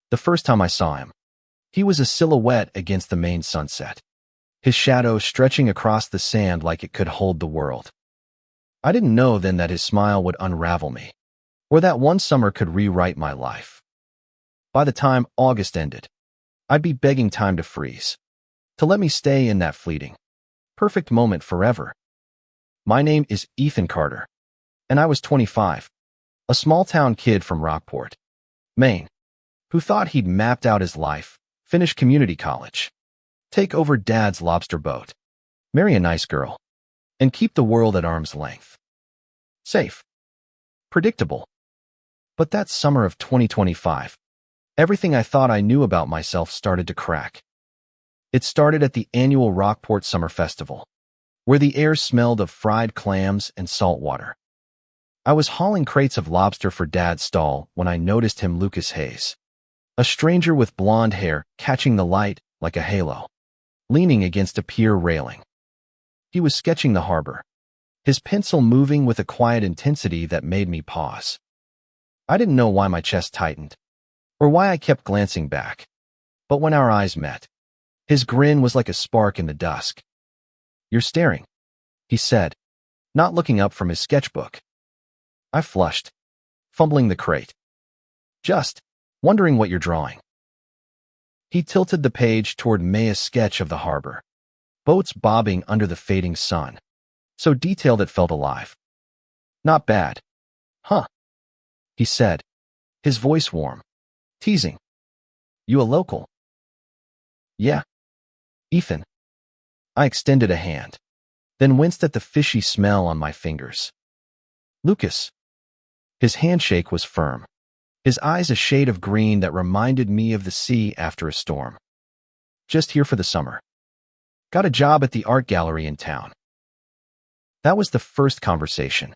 The first time I saw him, he was a silhouette against the main sunset, his shadow stretching across the sand like it could hold the world. I didn't know then that his smile would unravel me, or that one summer could rewrite my life. By the time August ended, I'd be begging time to freeze, to let me stay in that fleeting, perfect moment forever. My name is Ethan Carter, and I was 25, a small-town kid from Rockport, Maine, who thought he'd mapped out his life, finish community college, take over Dad's lobster boat, marry a nice girl, and keep the world at arm's length. Safe. Predictable. But that summer of 2025, everything I thought I knew about myself started to crack. It started at the annual Rockport Summer Festival, where the air smelled of fried clams and salt water. I was hauling crates of lobster for Dad's stall when I noticed him, Lucas Hayes, a stranger with blonde hair catching the light like a halo, leaning against a pier railing. He was sketching the harbor, his pencil moving with a quiet intensity that made me pause. I didn't know why my chest tightened, or why I kept glancing back, but when our eyes met, his grin was like a spark in the dusk. "You're staring," he said, not looking up from his sketchbook. I flushed, fumbling the crate. "Just wondering what you're drawing." He tilted the page toward Maya's sketch of the harbor, boats bobbing under the fading sun, so detailed it felt alive. "Not bad. Huh?" he said, his voice warm, teasing. "You a local?" "Yeah. Ethan." I extended a hand, then winced at the fishy smell on my fingers. "Lucas." His handshake was firm, his eyes a shade of green that reminded me of the sea after a storm. "Just here for the summer. Got a job at the art gallery in town." That was the first conversation,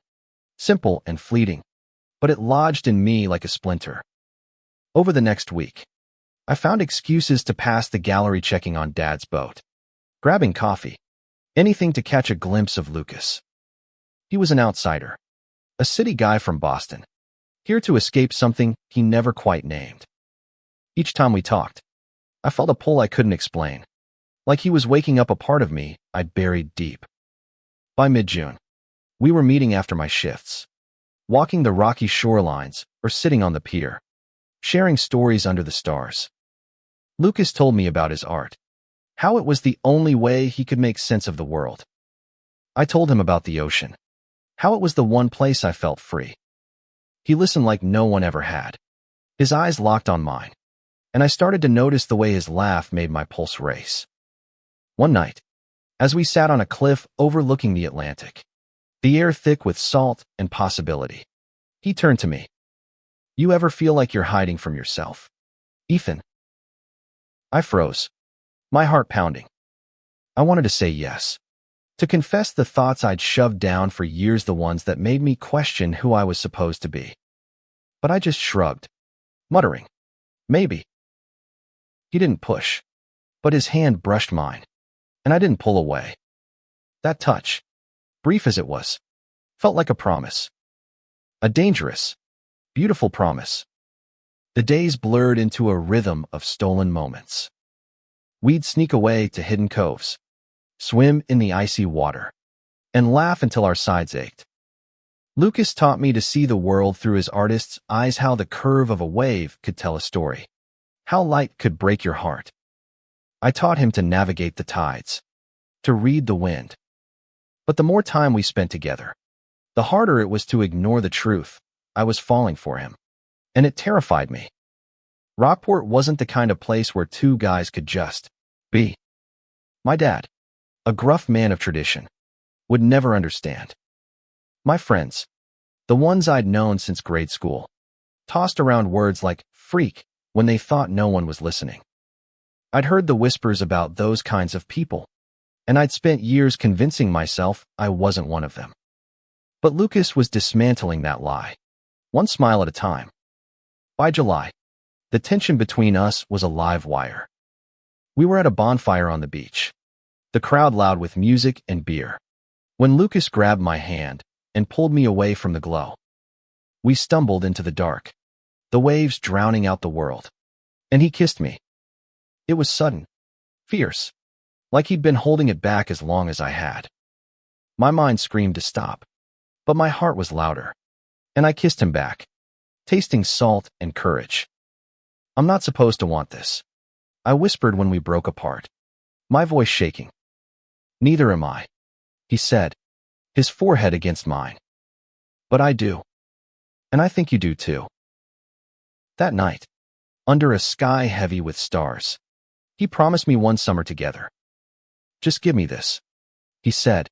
simple and fleeting, but it lodged in me like a splinter. Over the next week, I found excuses to pass the gallery checking on Dad's boat, grabbing coffee, anything to catch a glimpse of Lucas. He was an outsider, a city guy from Boston, here to escape something he never quite named. Each time we talked, I felt a pull I couldn't explain, like he was waking up a part of me I'd buried deep. By mid-June, we were meeting after my shifts, walking the rocky shorelines or sitting on the pier, sharing stories under the stars. Lucas told me about his art, how it was the only way he could make sense of the world. I told him about the ocean, how it was the one place I felt free. He listened like no one ever had, his eyes locked on mine, and I started to notice the way his laugh made my pulse race. One night, as we sat on a cliff overlooking the Atlantic, the air thick with salt and possibility, he turned to me. "You ever feel like you're hiding from yourself, Ethan?" I froze, my heart pounding. I wanted to say yes, to confess the thoughts I'd shoved down for years, the ones that made me question who I was supposed to be. But I just shrugged, muttering, "Maybe." He didn't push, but his hand brushed mine, and I didn't pull away. That touch, brief as it was, felt like a promise. A dangerous, beautiful promise. The days blurred into a rhythm of stolen moments. We'd sneak away to hidden coves, swim in the icy water, and laugh until our sides ached. Lucas taught me to see the world through his artist's eyes, how the curve of a wave could tell a story, how light could break your heart. I taught him to navigate the tides, to read the wind. But the more time we spent together, the harder it was to ignore the truth. I was falling for him, and it terrified me. Rockport wasn't the kind of place where two guys could just be. My dad, a gruff man of tradition, would never understand. My friends, the ones I'd known since grade school, tossed around words like freak when they thought no one was listening. I'd heard the whispers about those kinds of people, and I'd spent years convincing myself I wasn't one of them. But Lucas was dismantling that lie, one smile at a time. By July, the tension between us was a live wire. We were at a bonfire on the beach, the crowd loud with music and beer, when Lucas grabbed my hand and pulled me away from the glow. We stumbled into the dark, the waves drowning out the world, And he kissed me. It was sudden, fierce, like he'd been holding it back as long as I had. My mind screamed to stop, but my heart was louder, and I kissed him back, tasting salt and courage. I'm not supposed to want this, I whispered when we broke apart, my voice shaking. Neither am I, he said, his forehead against mine. But I do. And I think you do too. That night, under a sky heavy with stars, he promised me one summer together. Just give me this, he said.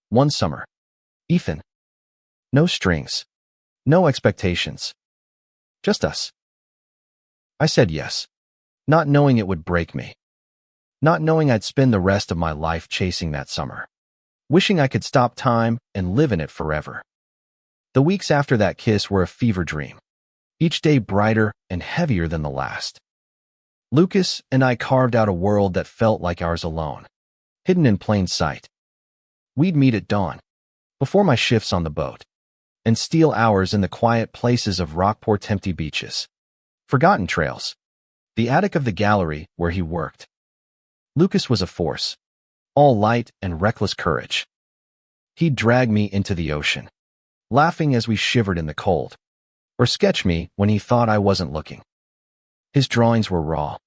One summer. Ethan. No strings. No expectations. Just us. I said yes, not knowing it would break me. Not knowing I'd spend the rest of my life chasing that summer. Wishing I could stop time and live in it forever. The weeks after that kiss were a fever dream, each day brighter and heavier than the last. Lucas and I carved out a world that felt like ours alone, hidden in plain sight. We'd meet at dawn, before my shifts on the boat, and steal hours in the quiet places of Rockport's empty beaches. Forgotten trails. The attic of the gallery where he worked. Lucas was a force, all light and reckless courage. He'd drag me into the ocean, laughing as we shivered in the cold, or sketch me when he thought I wasn't looking. His drawings were raw,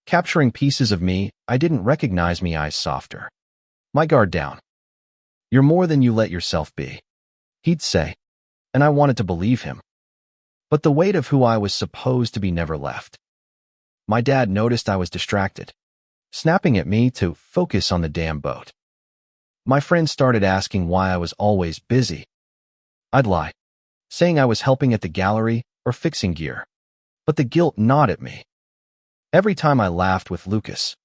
capturing pieces of me I didn't recognize, me eyes softer, my guard down. You're more than you let yourself be, he'd say, and I wanted to believe him. But the weight of who I was supposed to be never left. My dad noticed I was distracted, snapping at me to focus on the damn boat. My friends started asking why I was always busy. I'd lie, saying I was helping at the gallery or fixing gear, but the guilt gnawed at me. Every time I laughed with Lucas,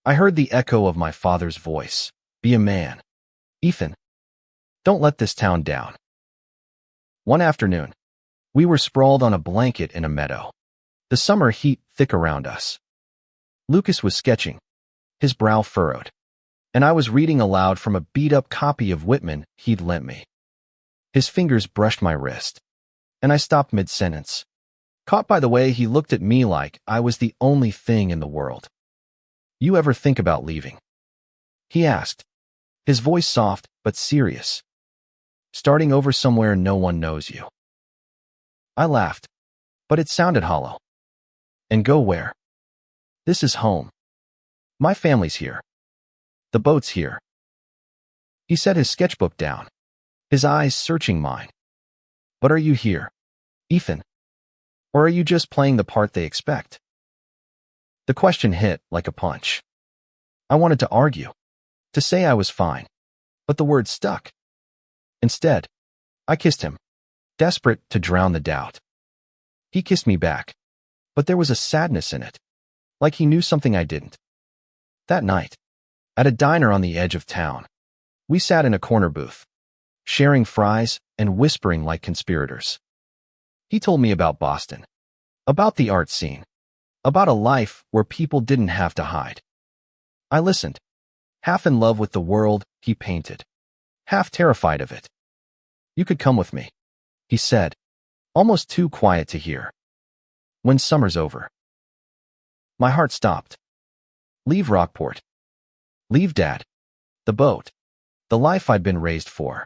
I heard the echo of my father's voice. Be a man, Ethan. Don't let this town down. One afternoon, we were sprawled on a blanket in a meadow, the summer heat thick around us. Lucas was sketching, his brow furrowed, and I was reading aloud from a beat-up copy of Whitman he'd lent me. His fingers brushed my wrist, and I stopped mid-sentence, caught by the way he looked at me like I was the only thing in the world. You ever think about leaving? He asked, his voice soft but serious. Starting over somewhere no one knows you. I laughed, but it sounded hollow. And go where? This is home. My family's here. The boat's here. He set his sketchbook down, his eyes searching mine. But are you here, Ethan? Or are you just playing the part they expect? The question hit like a punch. I wanted to argue, to say I was fine, but the words stuck. Instead, I kissed him, desperate to drown the doubt. He kissed me back, but there was a sadness in it, like he knew something I didn't. That night, at a diner on the edge of town, we sat in a corner booth, sharing fries and whispering like conspirators. He told me about Boston, about the art scene, about a life where people didn't have to hide. I listened, half in love with the world he painted, half terrified of it. You could come with me, he said, almost too quiet to hear. When summer's over. My heart stopped. Leave Rockport. Leave Dad, the boat, the life I'd been raised for.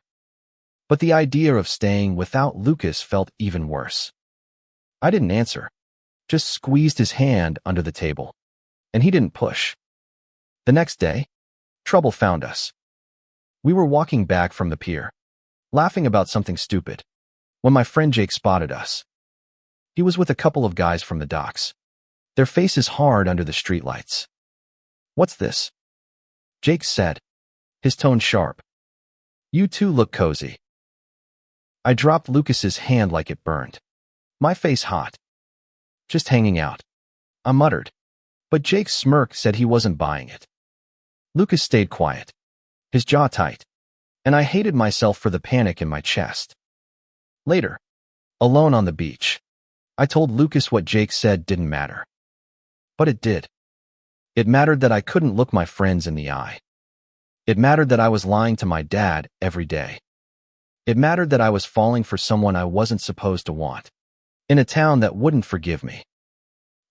But the idea of staying without Lucas felt even worse. I didn't answer, just squeezed his hand under the table, and he didn't push. The next day, trouble found us. We were walking back from the pier, laughing about something stupid, when my friend Jake spotted us. He was with a couple of guys from the docks, their faces hard under the streetlights. What's this? Jake said, his tone sharp. You two look cozy. I dropped Lucas's hand like it burned, my face hot. Just hanging out, I muttered, but Jake's smirk said he wasn't buying it. Lucas stayed quiet, his jaw tight, and I hated myself for the panic in my chest. Later, alone on the beach, I told Lucas what Jake said didn't matter. But it did. It mattered that I couldn't look my friends in the eye. It mattered that I was lying to my dad every day. It mattered that I was falling for someone I wasn't supposed to want, in a town that wouldn't forgive me.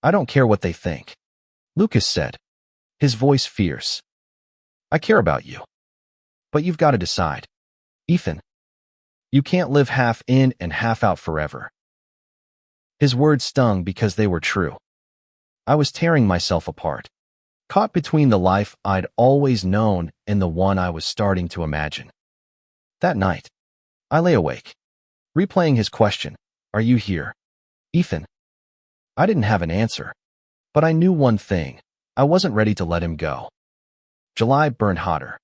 I don't care what they think, Lucas said, his voice fierce. I care about you. But you've got to decide. Ethan, you can't live half in and half out forever. His words stung because they were true. I was tearing myself apart, caught between the life I'd always known and the one I was starting to imagine. That night, I lay awake, replaying his question, "Are you here, Ethan?" I didn't have an answer, but I knew one thing: I wasn't ready to let him go. July burned hotter,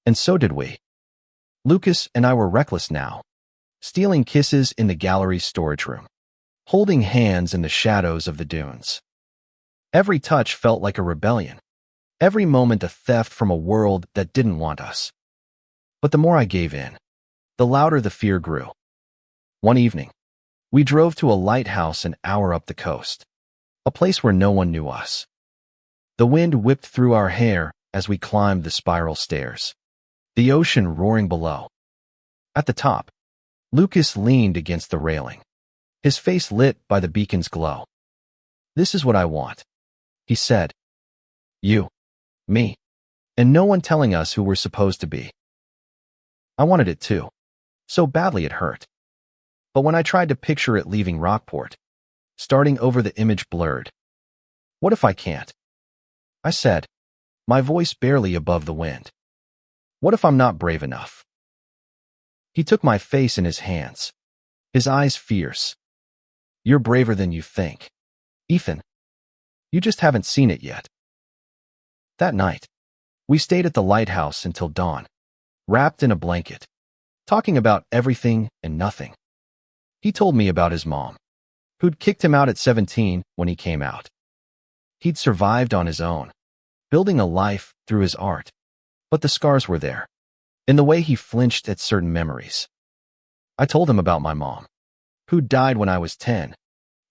and so did we. Lucas and I were reckless now, stealing kisses in the gallery's storage room, holding hands in the shadows of the dunes. Every touch felt like a rebellion, every moment a theft from a world that didn't want us. But the more I gave in, the louder the fear grew. One evening, we drove to a lighthouse an hour up the coast, a place where no one knew us. The wind whipped through our hair as we climbed the spiral stairs, the ocean roaring below. At the top, Lucas leaned against the railing, his face lit by the beacon's glow. "This is what I want," he said. "You, me, and no one telling us who we're supposed to be." I wanted it too, so badly it hurt. But when I tried to picture it leaving Rockport, starting over, the image blurred. "What if I can't?" I said, my voice barely above the wind. "What if I'm not brave enough?" He took my face in his hands, his eyes fierce. "You're braver than you think, Ethan. You just haven't seen it yet." That night, we stayed at the lighthouse until dawn, wrapped in a blanket, talking about everything and nothing. He told me about his mom, who'd kicked him out at 17 when he came out. He'd survived on his own, building a life through his art, but the scars were there, in the way he flinched at certain memories. I told him about my mom, who died when I was 10,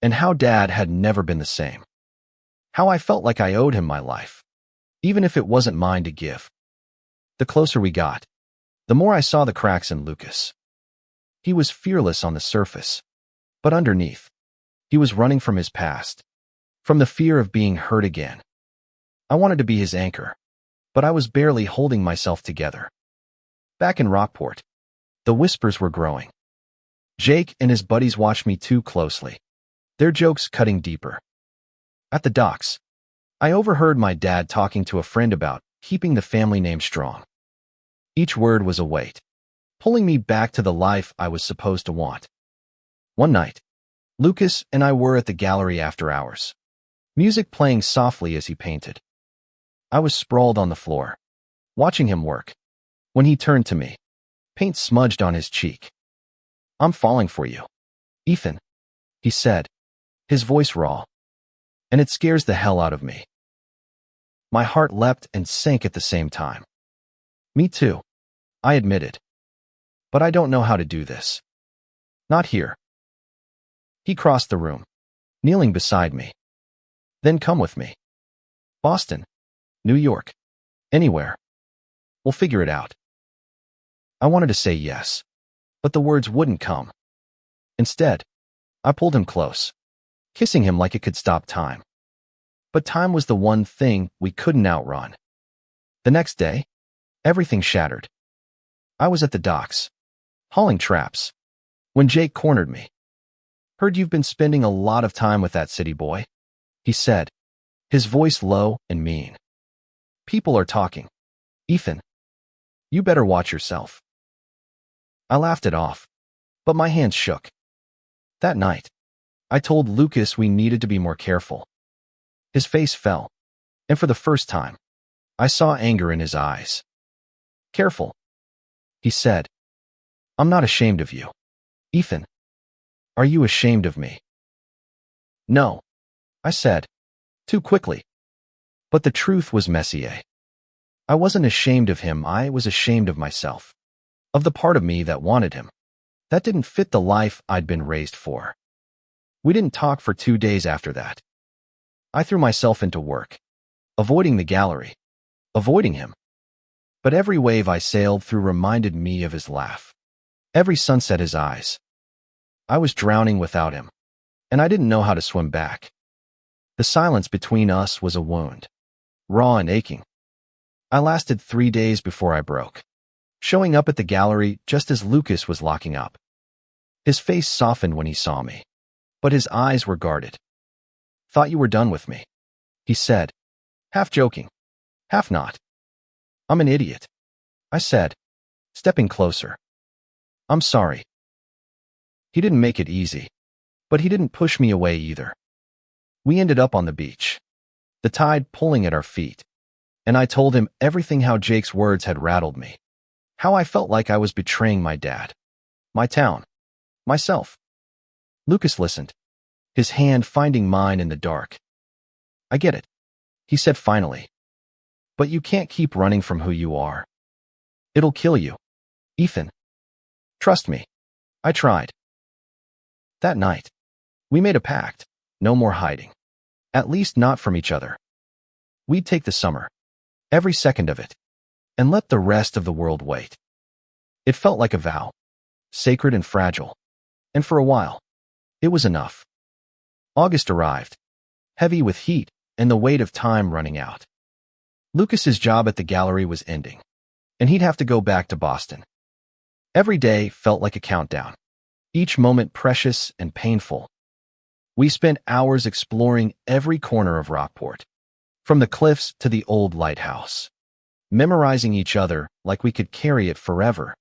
and how Dad had never been the same. How I felt like I owed him my life, even if it wasn't mine to give. The closer we got, the more I saw the cracks in Lucas. He was fearless on the surface, but underneath, he was running from his past, from the fear of being hurt again. I wanted to be his anchor, but I was barely holding myself together. Back in Rockport, the whispers were growing. Jake and his buddies watched me too closely, their jokes cutting deeper. At the docks, I overheard my dad talking to a friend about keeping the family name strong. Each word was a weight, pulling me back to the life I was supposed to want. One night, Lucas and I were at the gallery after hours, music playing softly as he painted. I was sprawled on the floor, watching him work, when he turned to me, paint smudged on his cheek. "I'm falling for you, Ethan," he said, his voice raw, "and it scares the hell out of me." My heart leapt and sank at the same time. "Me too," I admitted. "But I don't know how to do this. Not here." He crossed the room, kneeling beside me. "Then come with me. Boston, New York, anywhere. We'll figure it out." I wanted to say yes, but the words wouldn't come. Instead, I pulled him close, kissing him like it could stop time. But time was the one thing we couldn't outrun. The next day, everything shattered. I was at the docks, hauling traps, when Jake cornered me. "Heard you've been spending a lot of time with that city boy," he said, his voice low and mean. "People are talking. Ethan, you better watch yourself." I laughed it off, but my hands shook. That night, I told Lucas we needed to be more careful. His face fell, and for the first time, I saw anger in his eyes. "Careful," he said. "I'm not ashamed of you, Ethan. Are you ashamed of me?" "No," I said, too quickly. But the truth was messier. I wasn't ashamed of him, I was ashamed of myself, of the part of me that wanted him, that didn't fit the life I'd been raised for. We didn't talk for 2 days after that. I threw myself into work, avoiding the gallery, avoiding him. But every wave I sailed through reminded me of his laugh, every sunset his eyes. I was drowning without him, and I didn't know how to swim back. The silence between us was a wound, raw and aching. I lasted 3 days before I broke, showing up at the gallery just as Lucas was locking up. His face softened when he saw me, but his eyes were guarded. "Thought you were done with me," he said, half joking, half not. "I'm an idiot," I said, stepping closer. "I'm sorry." He didn't make it easy, but he didn't push me away either. We ended up on the beach, the tide pulling at our feet, and I told him everything: how Jake's words had rattled me, how I felt like I was betraying my dad, my town, myself. Lucas listened, his hand finding mine in the dark. "I get it," he said finally. "But you can't keep running from who you are. It'll kill you, Ethan. Trust me." I tried. That night, we made a pact: no more hiding. At least not from each other. We'd take the summer, every second of it, and let the rest of the world wait. It felt like a vow, sacred and fragile, and for a while, it was enough. August arrived, heavy with heat and the weight of time running out. Lucas's job at the gallery was ending, and he'd have to go back to Boston. Every day felt like a countdown, each moment precious and painful. We spent hours exploring every corner of Rockport, from the cliffs to the old lighthouse, memorizing each other like we could carry it forever.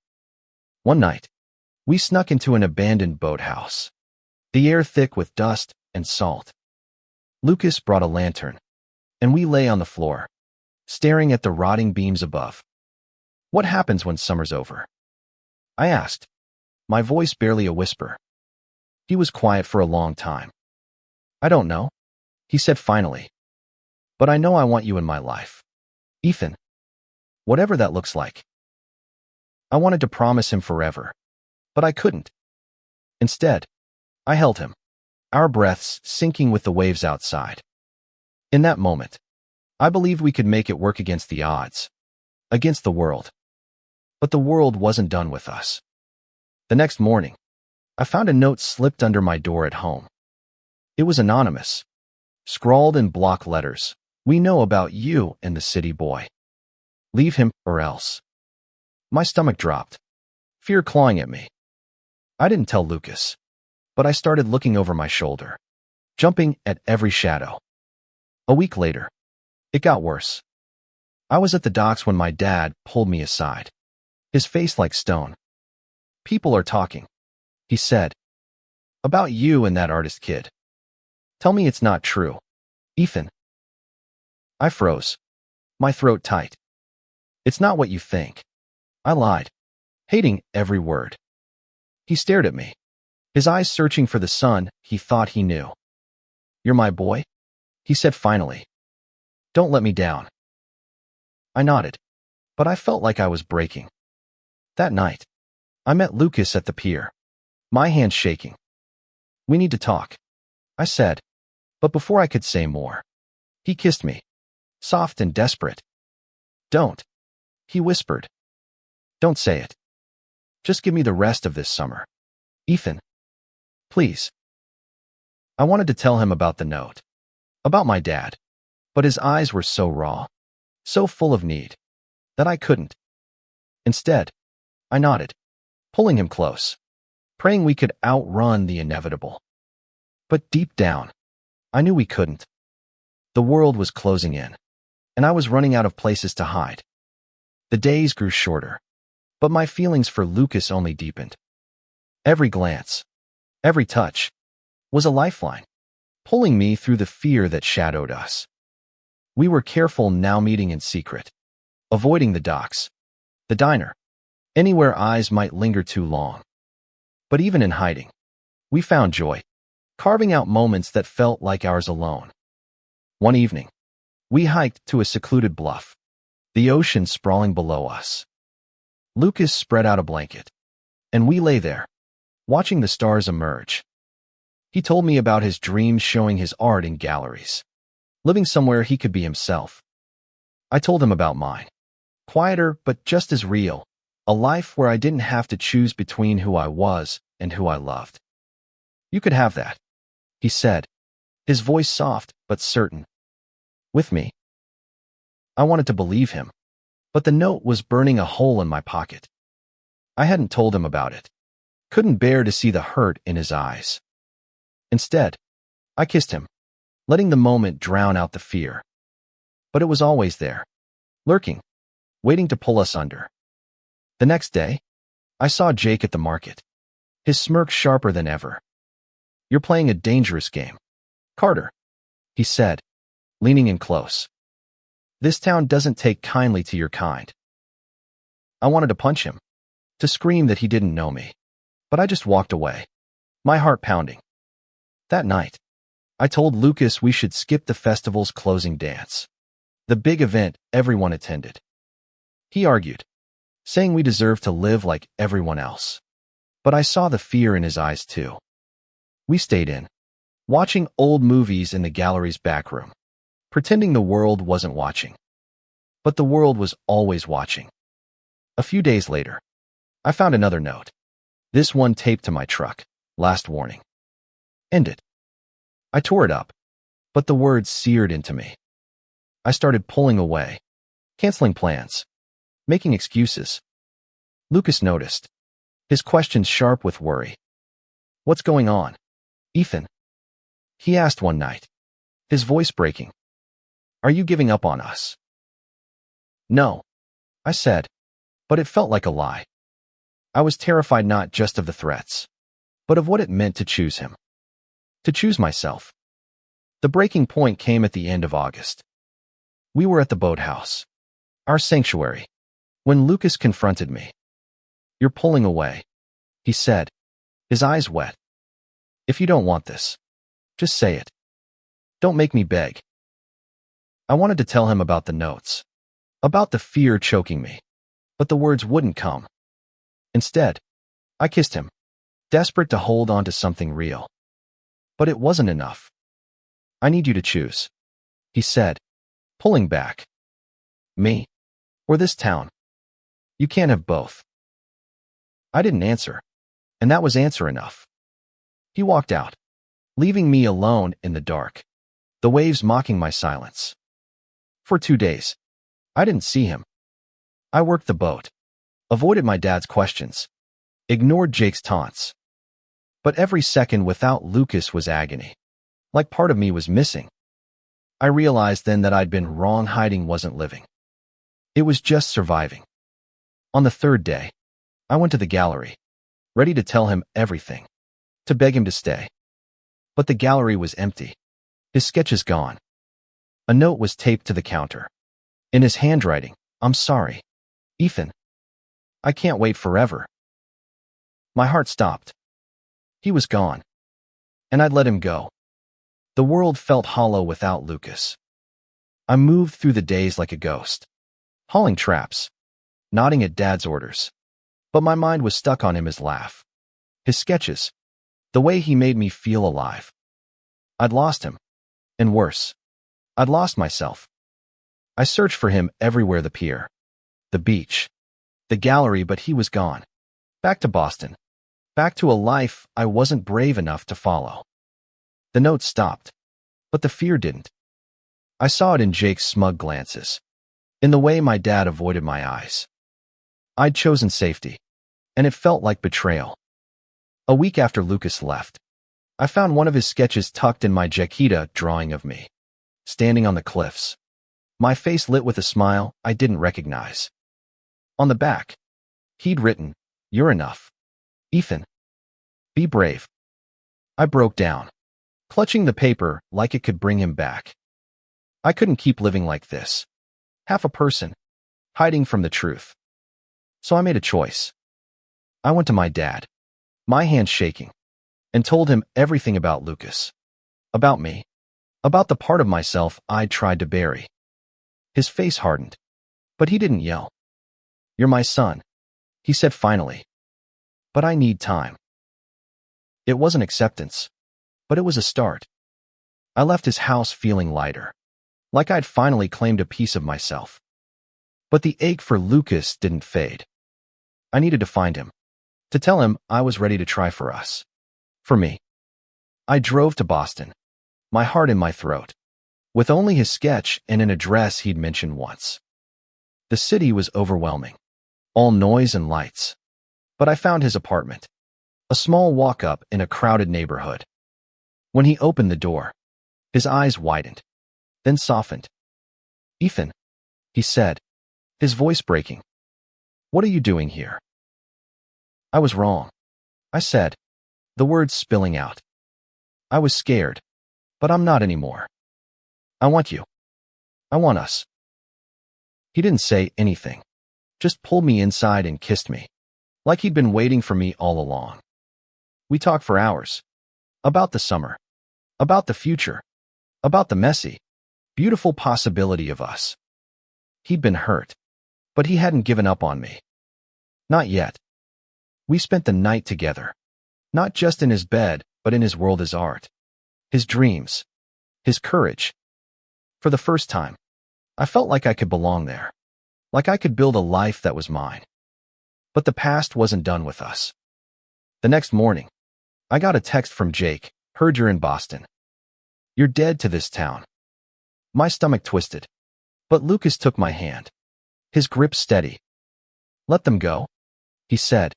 One night, we snuck into an abandoned boathouse, the air thick with dust and salt. Lucas brought a lantern, and we lay on the floor, staring at the rotting beams above. "What happens when summer's over?" I asked, my voice barely a whisper. He was quiet for a long time. "I don't know," he said finally. "But I know I want you in my life, Ethan. Whatever that looks like." I wanted to promise him forever, but I couldn't. Instead, I held him, our breaths sinking with the waves outside. In that moment, I believed we could make it work against the odds, against the world. But the world wasn't done with us. The next morning, I found a note slipped under my door at home. It was anonymous, scrawled in block letters: "We know about you and the city boy. Leave him or else." My stomach dropped, fear clawing at me. I didn't tell Lucas, but I started looking over my shoulder, jumping at every shadow. A week later, it got worse. I was at the docks when my dad pulled me aside, his face like stone. "People are talking," he said, "about you and that artist kid. Tell me it's not true, Ethan." I froze, my throat tight. "It's not what you think," I lied, hating every word. He stared at me, his eyes searching for the sun he thought he knew. "You're my boy?" he said finally. "Don't let me down." I nodded, but I felt like I was breaking. That night, I met Lucas at the pier, my hand shaking. "We need to talk," I said, but before I could say more, he kissed me, soft and desperate. "Don't," he whispered. "Don't say it. Just give me the rest of this summer, Ethan. Please." I wanted to tell him about the note, about my dad, but his eyes were so raw, so full of need, that I couldn't. Instead, I nodded, pulling him close, praying we could outrun the inevitable. But deep down, I knew we couldn't. The world was closing in, and I was running out of places to hide. The days grew shorter, but my feelings for Lucas only deepened. Every glance, every touch, was a lifeline, pulling me through the fear that shadowed us. We were careful now, meeting in secret, avoiding the docks, the diner, anywhere eyes might linger too long. But even in hiding, we found joy, carving out moments that felt like ours alone. One evening, we hiked to a secluded bluff, the ocean sprawling below us. Lucas spread out a blanket, and we lay there, watching the stars emerge. He told me about his dreams, showing his art in galleries, living somewhere he could be himself. I told him about mine, quieter but just as real, a life where I didn't have to choose between who I was and who I loved. "You could have that," he said, his voice soft but certain. With me. I wanted to believe him, but the note was burning a hole in my pocket. I hadn't told him about it. Couldn't bear to see the hurt in his eyes. Instead, I kissed him, letting the moment drown out the fear. But it was always there, lurking, waiting to pull us under. The next day, I saw Jake at the market, his smirk sharper than ever. "You're playing a dangerous game, Carter," he said, leaning in close. "This town doesn't take kindly to your kind." I wanted to punch him, to scream that he didn't know me, but I just walked away, my heart pounding. That night, I told Lucas we should skip the festival's closing dance, the big event everyone attended. He argued, saying we deserved to live like everyone else. But I saw the fear in his eyes too. We stayed in, watching old movies in the gallery's back room, pretending the world wasn't watching. But the world was always watching. A few days later, I found another note, this one taped to my truck, "Last warning. End it." I tore it up, but the words seared into me. I started pulling away, canceling plans, making excuses. Lucas noticed, his questions sharp with worry. "What's going on, Ethan?" he asked one night, his voice breaking. "Are you giving up on us?" "No," I said, but it felt like a lie. I was terrified not just of the threats, but of what it meant to choose him. To choose myself. The breaking point came at the end of August. We were at the boathouse, our sanctuary, when Lucas confronted me. "You're pulling away," he said, his eyes wet. "If you don't want this, just say it. Don't make me beg." I wanted to tell him about the notes, about the fear choking me, but the words wouldn't come. Instead, I kissed him, desperate to hold on to something real. But it wasn't enough. "I need you to choose," he said, pulling back. "Me, or this town. You can't have both." I didn't answer, and that was answer enough. He walked out, leaving me alone in the dark, the waves mocking my silence. For 2 days, I didn't see him. I worked the boat, avoided my dad's questions, ignored Jake's taunts. But every second without Lucas was agony, like part of me was missing. I realized then that I'd been wrong. Hiding wasn't living. It was just surviving. On the third day, I went to the gallery, ready to tell him everything, to beg him to stay. But the gallery was empty, his sketches gone. A note was taped to the counter. In his handwriting, "I'm sorry, Ethan. I can't wait forever." My heart stopped. He was gone, and I'd let him go. The world felt hollow without Lucas. I moved through the days like a ghost, hauling traps, nodding at Dad's orders. But my mind was stuck on him, his laugh, his sketches, the way he made me feel alive. I'd lost him, and worse, I'd lost myself. I searched for him everywhere, the pier, the beach, the gallery, but he was gone. Back to Boston. Back to a life I wasn't brave enough to follow. The note stopped, but the fear didn't. I saw it in Jake's smug glances, in the way my dad avoided my eyes. I'd chosen safety, and it felt like betrayal. A week after Lucas left, I found one of his sketches tucked in my jaqueta, drawing of me, standing on the cliffs, my face lit with a smile I didn't recognize. On the back, he'd written, "You're enough, Ethan. Be brave." I broke down, clutching the paper like it could bring him back. I couldn't keep living like this, half a person, hiding from the truth. So I made a choice. I went to my dad, my hands shaking, and told him everything about Lucas, about me, about the part of myself I'd tried to bury. His face hardened, but he didn't yell. "You're my son," he said finally. "But I need time." It wasn't acceptance, but it was a start. I left his house feeling lighter, like I'd finally claimed a piece of myself. But the ache for Lucas didn't fade. I needed to find him, to tell him I was ready to try for us. For me. I drove to Boston, my heart in my throat, with only his sketch and an address he'd mentioned once. The city was overwhelming, all noise and lights. But I found his apartment, a small walk-up in a crowded neighborhood. When he opened the door, his eyes widened, then softened. "Ethan," he said, his voice breaking. "What are you doing here?" "I was wrong," I said, the words spilling out. "I was scared, but I'm not anymore. I want you. I want us." He didn't say anything, just pulled me inside and kissed me, like he'd been waiting for me all along. We talked for hours, about the summer, about the future, about the messy, beautiful possibility of us. He'd been hurt, but he hadn't given up on me. Not yet. We spent the night together, not just in his bed, but in his world as art, his dreams, his courage. For the first time, I felt like I could belong there, like I could build a life that was mine. But the past wasn't done with us. The next morning, I got a text from Jake. "Heard you're in Boston. You're dead to this town." My stomach twisted, but Lucas took my hand, his grip steady. "Let them go," he said.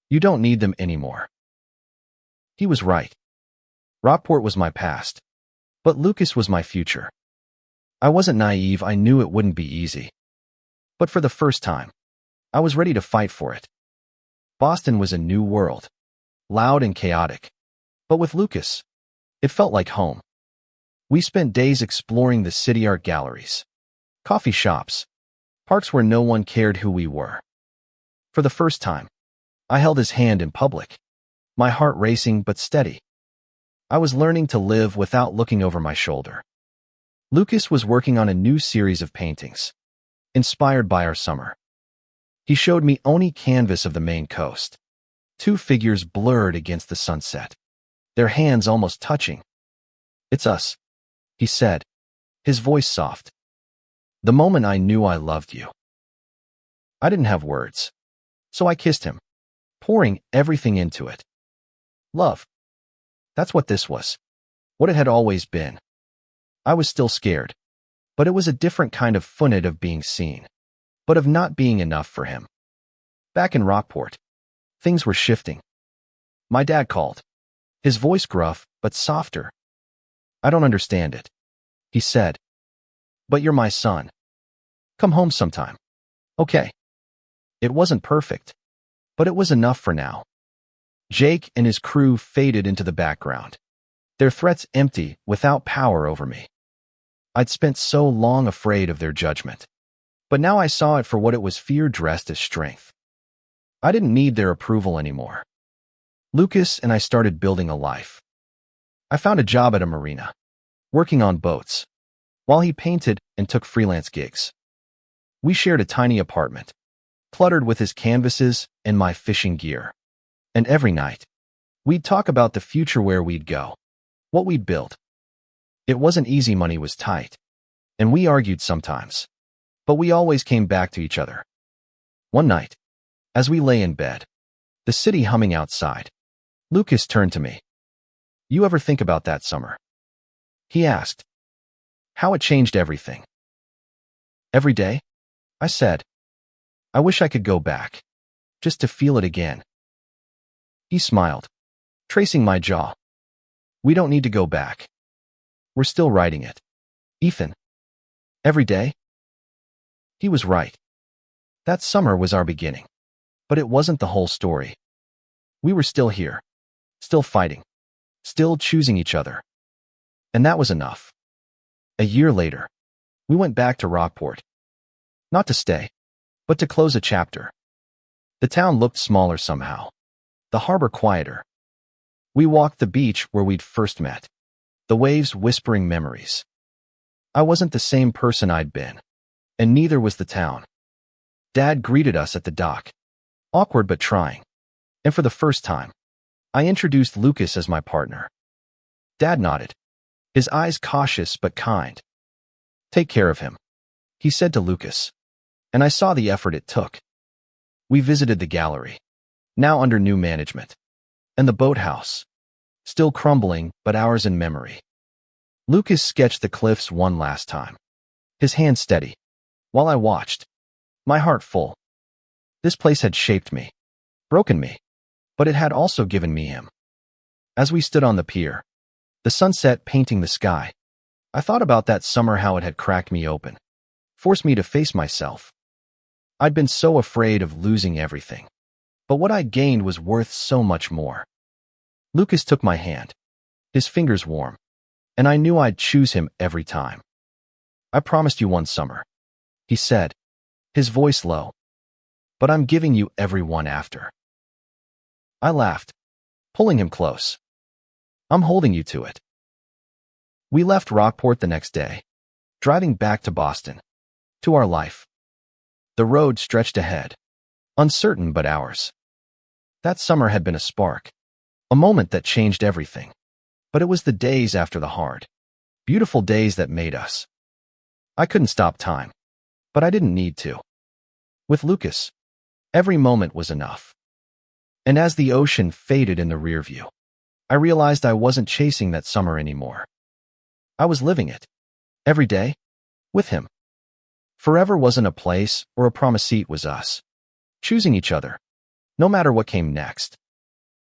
"You don't need them anymore." He was right. Rockport was my past, but Lucas was my future. I wasn't naive, I knew it wouldn't be easy. But for the first time, I was ready to fight for it. Boston was a new world, loud and chaotic. But with Lucas, it felt like home. We spent days exploring the city art galleries, coffee shops, parks where no one cared who we were. For the first time, I held his hand in public, my heart racing but steady. I was learning to live without looking over my shoulder. Lucas was working on a new series of paintings, inspired by our summer. He showed me only canvas of the Maine coast, two figures blurred against the sunset, their hands almost touching. "It's us," he said, his voice soft. "The moment I knew I loved you." I didn't have words, so I kissed him, pouring everything into it. Love. That's what this was, what it had always been. I was still scared, but it was a different kind of funnet of being seen, but of not being enough for him. Back in Rockport, things were shifting. My dad called, his voice gruff but softer. "I don't understand it," he said, "but you're my son. Come home sometime. Okay." It wasn't perfect, but it was enough for now. Jake and his crew faded into the background, their threats empty, without power over me. I'd spent so long afraid of their judgment, but now I saw it for what it was, fear dressed as strength. I didn't need their approval anymore. Lucas and I started building a life. I found a job at a marina, working on boats, while he painted and took freelance gigs. We shared a tiny apartment, cluttered with his canvases and my fishing gear. And every night, we'd talk about the future, where we'd go, what we'd build. It wasn't easy, money was tight, and we argued sometimes, but we always came back to each other. One night, as we lay in bed, the city humming outside, Lucas turned to me. "You ever think about that summer?" he asked. "How it changed everything?" "Every day," I said. "I wish I could go back, just to feel it again." He smiled, tracing my jaw. "We don't need to go back. We're still writing it, Ethan." "Every day?" He was right. That summer was our beginning, but it wasn't the whole story. We were still here, still fighting, still choosing each other. And that was enough. A year later, we went back to Rockport. Not to stay, but to close a chapter. The town looked smaller somehow, the harbor quieter. We walked the beach where we'd first met, the waves whispering memories. I wasn't the same person I'd been, and neither was the town. Dad greeted us at the dock, awkward but trying, and for the first time, I introduced Lucas as my partner. Dad nodded, his eyes cautious but kind. "Take care of him," he said to Lucas, and I saw the effort it took. We visited the gallery, now under new management, and the boathouse, still crumbling but ours in memory. Lucas sketched the cliffs one last time, his hand steady, while I watched, my heart full. This place had shaped me, broken me, but it had also given me him. As we stood on the pier, the sunset painting the sky, I thought about that summer, how it had cracked me open, forced me to face myself. I'd been so afraid of losing everything, but what I'd gained was worth so much more. Lucas took my hand, his fingers warm, and I knew I'd choose him every time. I promised you one summer, he said, his voice low, but I'm giving you every one after. I laughed, pulling him close. I'm holding you to it. We left Rockport the next day, driving back to Boston, to our life. The road stretched ahead, uncertain but ours. That summer had been a spark, a moment that changed everything. But it was the days after the hard, beautiful days that made us. I couldn't stop time, but I didn't need to. With Lucas, every moment was enough. And as the ocean faded in the rear view, I realized I wasn't chasing that summer anymore. I was living it, every day, with him. Forever wasn't a place or a promise, it was us, choosing each other, no matter what came next.